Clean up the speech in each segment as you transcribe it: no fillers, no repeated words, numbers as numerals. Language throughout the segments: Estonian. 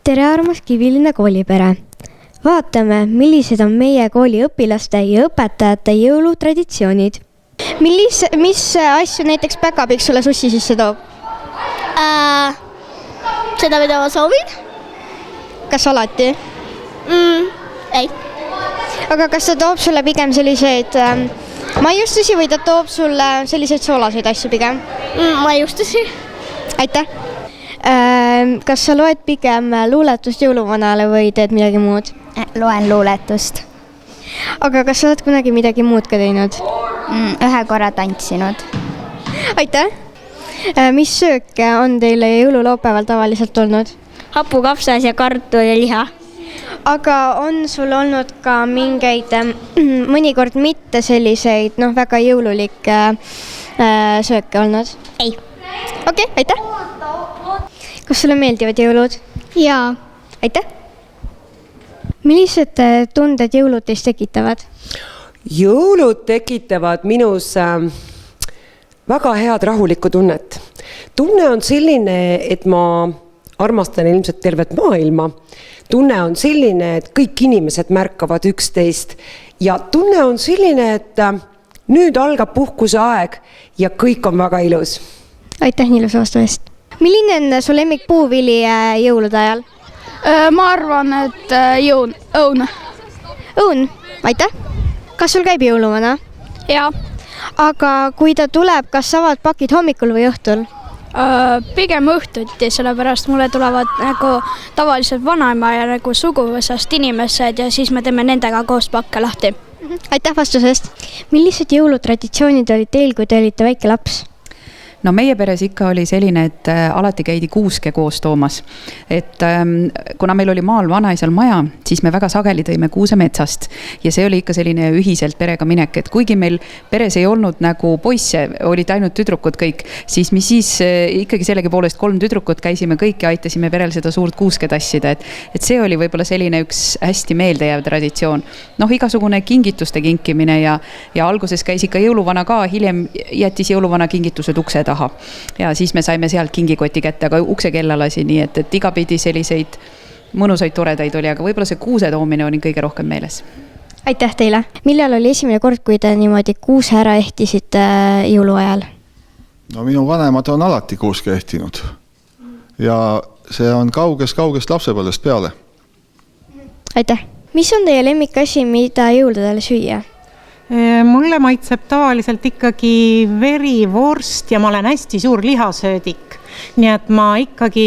tere armas Kivilinna koolipere! Vaatame, millised on meie kooli õpilaste ja õpetajate jõulutraditsioonid. Mis asju näiteks päkapikk sulle sussi sisse toob? Seda, mida ma soovin? Kas alati? Ei. Aga kas ta toob sulle pigem selliseid maiustusi või ta toob sulle selliseid soolaseid asju pigem? Maiustusi. Aitäh! Kas sa loed pigem luuletust jõuluvanale või teed midagi muud? Loen luuletust. Aga kas sa oled kunagi midagi muud ka teinud? Ühe korra tantsinud. Aitäh! Mis sööke on teile jõululaupäeval tavaliselt olnud? Hapukapsas ja kartul ja liha. Aga on sul olnud ka mingeid mõnikord mitte selliseid väga jõululikke sööke olnud? Ei. Okei, aitäh! Kas sulle meeldivad jõulud? Jaa. Aitäh! Millised tunded jõulud teist tekitavad? Jõulud tekitavad minus väga head rahulikku tunnet. Tunne on selline, et ma armastan ilmselt tervet maailma. Tunne on selline, et kõik inimesed märkavad üksteist. Ja tunne on selline, et nüüd algab puhkuse aeg ja kõik on väga ilus. Aitäh nii ilusa vastu eest! Milline on su lemmik puuvili jõulude ajal? Ma arvan, et õun. Õun, aitäh! Kas sul käib jõuluvana? Jaa. Aga kui ta tuleb, kas avad pakid hommikul või õhtul? Pigem õhtuti, sellepärast mulle tulevad tavaliselt vanaema ja suguvõsast inimesed ja siis me teeme nendega koos pakke lahti. Aitäh vastuse eest! Millised jõulutraditsioonid olid teil, kui te olite väike laps? No meie peres ikka oli selline, et alati käidi kuuske koos toomas. Et kuna meil oli maal vanaisal maja, siis me väga sageli tõime kuuse metsast. Ja see oli ikka selline ühiselt perega minek, et kuigi meil peres ei olnud poisse, olid ainult tüdrukud kõik, siis mis siis ikkagi sellegi poolest 3 tüdrukut käisime kõik ja aitasime perel seda suurt kuuske tassida. Et see oli võib-olla selline üks hästi meeldejääv traditsioon. Igasugune kingituste kinkimine ja alguses käis ikka jõuluvana ka, hiljem jättis jõuluvana kingitused ukse taha. Ja siis me saime sealt kingikoti kätte, aga ukse kella lasi, nii et igapidi selliseid mõnusaid toredaid oli, aga võib-olla see kuuse toomine oli kõige rohkem meeles. Aitäh teile! Millal oli esimene kord, kui te niimoodi kuuse ära ehtisite jõuluajal? No minu vanemad on alati kuuske ehtinud ja see on kaugest lapsepõlvest peale. Aitäh! Mis on teie lemmikasi, mida jõuludele süüa? Mulle maitseb tavaliselt ikkagi verivorst ja ma olen hästi suur lihasöödik. Nii et ma ikkagi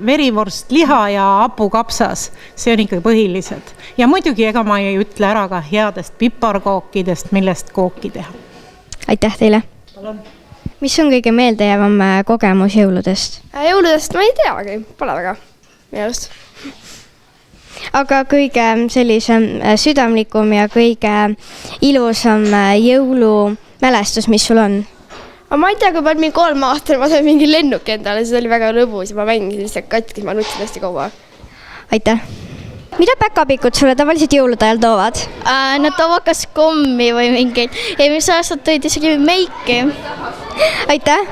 verivorst, liha ja hapukapsas, see on ikkagi põhilised. Ja muidugi ega ma ei ütle ära ka headest piparkookidest, millest kooki teha. Aitäh teile! Palun. Mis on kõige meeldejäävam kogemus jõuludest? Jõuludest ma ei teagi, pole väga meelest. Aga kõige sellisem südamlikum ja kõige ilusam jõulumälestus, mis sul on? Ma ei tea, kui ma olin 3 aastane, ma sain mingi lennuki endale, see oli väga lõbus ja ma mängisin lihtsalt katkis, ma nutsin hästi kaua. Aitäh! Mida päkapikud sulle tavaliselt jõulude ajal toovad? Nad toovad kas kommi või mingeid. Ja mis aastad tõid isegi meiki. Aitäh!